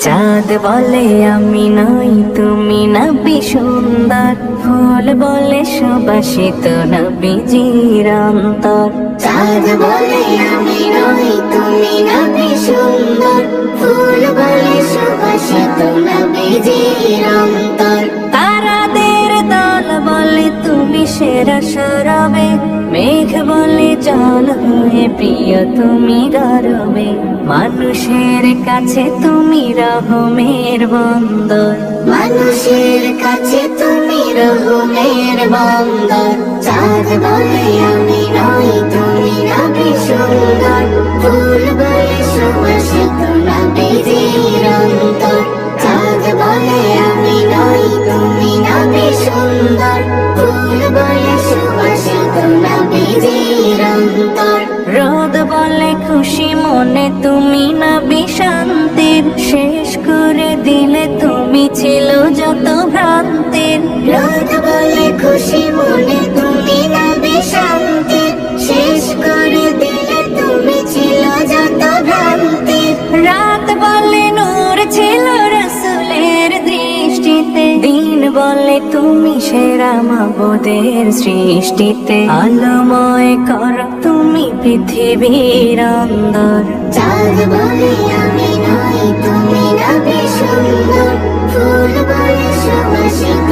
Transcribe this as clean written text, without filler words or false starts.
চাঁদ বলে আমি নই তুমি নবী সুন্দর, ফুল বলে সুবাসিত নবীজির অন্তর। চাঁদ বলে আমি নই তুমি নবী সুন্দর, ফুল বলে সুবাসিত নবীজির অন্তর। তারাদের দল বলে তুমি সেরা সরবে, মেঘ বলে জল হয়ে প্রিয় তুমি গরবে। মানুষের কাছে তুমি রহমের বন্দর, মানুষের কাছে তুমি রহমের বন্দর। চাঁদ বলে আমি নই তুমি নবী সুন্দর, ফুল বলে সুবাসিত নবীজির অন্তর। চাঁদ বলে আমি নই তুমি নবী সুন্দর, ফুল বলে সুবাসিত নবীজির অন্তর। রোদ বলে খুশি মনে তুমি নবী শান্তির, শেষ করে দিলে তুমি ছিল যত ভ্রান্তির। রোদ বলে খুশি মনে তুমি নবী শান্তির, শেষ করে দিলে তুমি ছিল যত ভ্রান্তির। রাত বলে নূর ছিল রাসূলের দৃষ্টিতে, দিন বলে তুমি সেরা মাবুদের সৃষ্টিতে। আলোময় কর তুমি পৃথিবীর অন্দর। চাঁদ বলে আমি নই তুমি নবী সুন্দর, ফুল বলে সুবাসিত